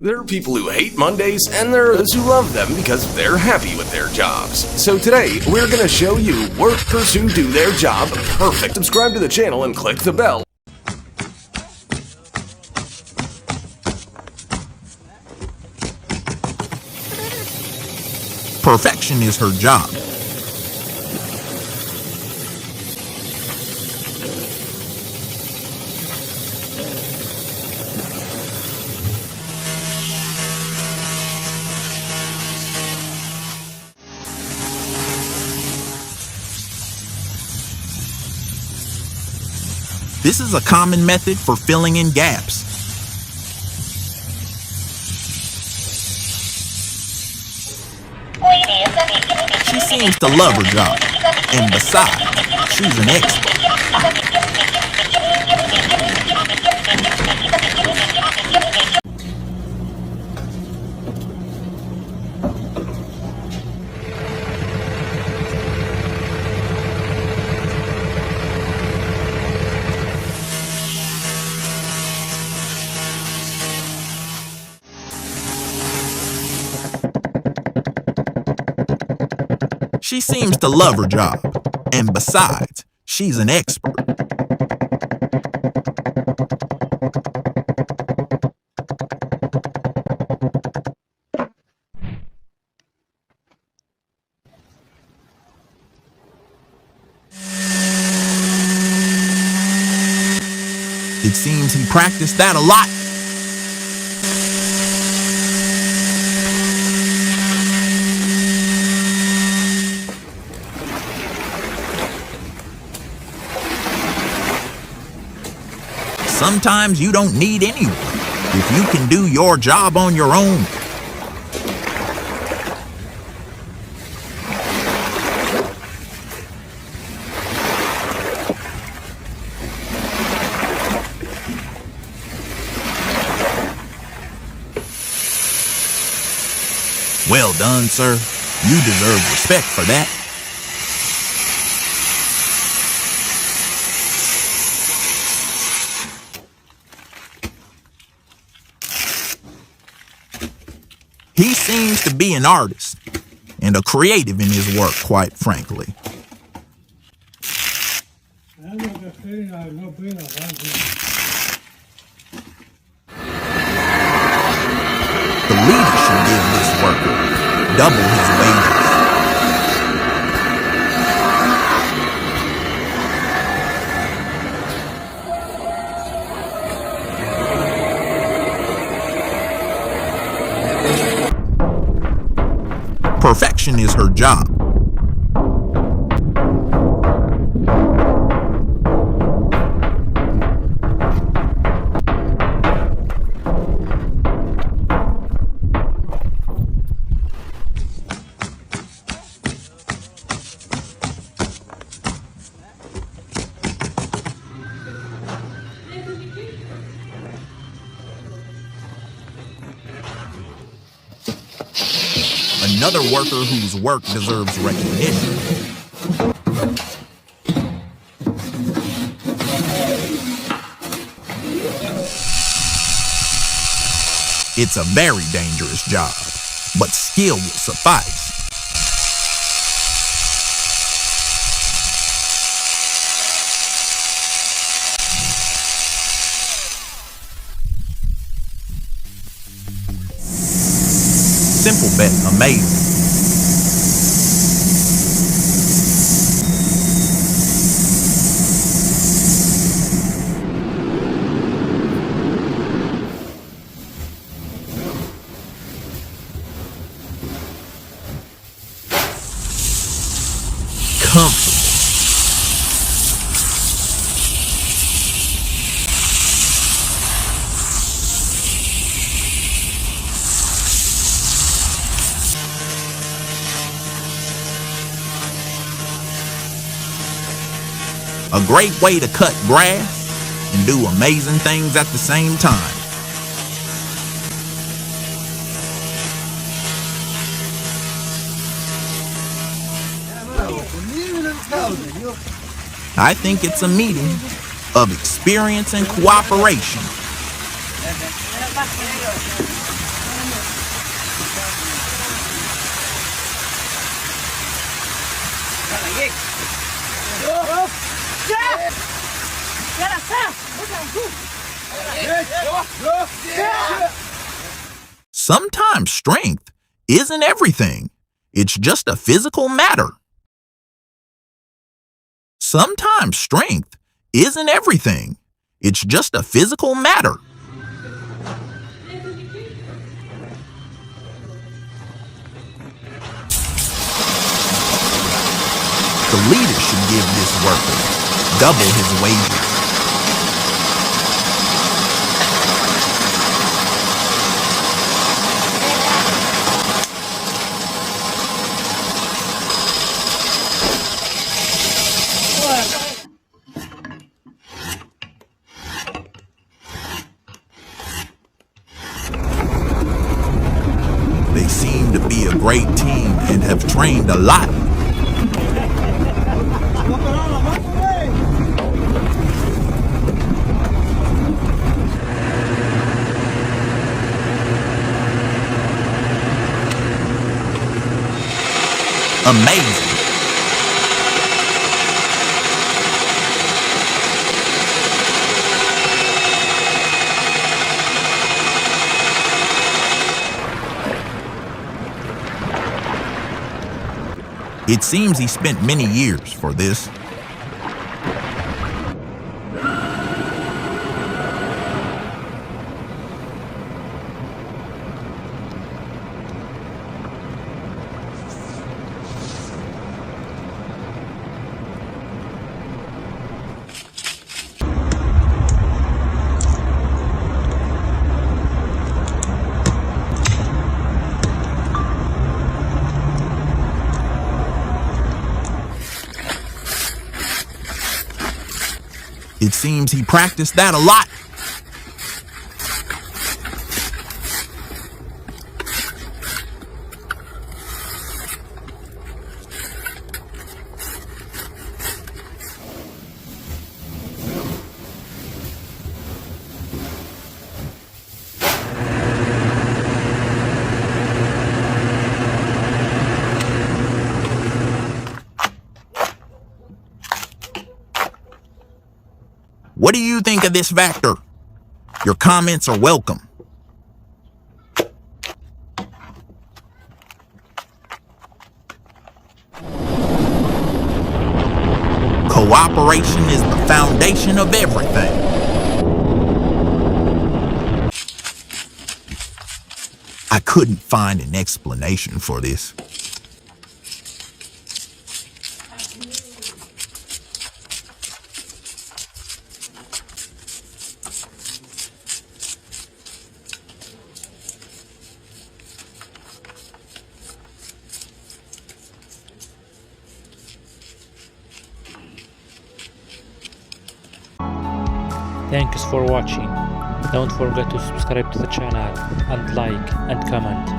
There are people who hate Mondays, and there are those who love them because they're happy with their jobs. So today, we're going to show you workers who do their job perfect. Subscribe to the channel and click the bell. Perfection is her job. This is a common method for filling in gaps. She seems to love her job, and besides, she's an expert. She seems to love her job, and besides, she's an expert. It seems he practiced that a lot. Sometimes you don't need anyone if you can do your job on your own. Well done, sir. You deserve respect for that. He seems to be an artist and a creative in his work, quite frankly. The leader should give this worker double his wages. Perfection is her job. Another worker whose work deserves recognition. It's a very dangerous job, but skill will suffice. Simple but amazing. Comfortable. A great way to cut grass and do amazing things at the same time. I think it's a meeting of experience and cooperation. Sometimes strength isn't everything. It's just a physical matter. Sometimes strength isn't everything. It's just a physical matter. The leader should give this worker double his wages. They seem to be a great team and have trained a lot. Amazing. It seems he spent many years for this. It seems he practiced that a lot. What do you think of this Vector? Your comments are welcome. Cooperation is the foundation of everything. I couldn't find an explanation for this. Thanks for watching. Don't forget to subscribe to the channel and like and comment.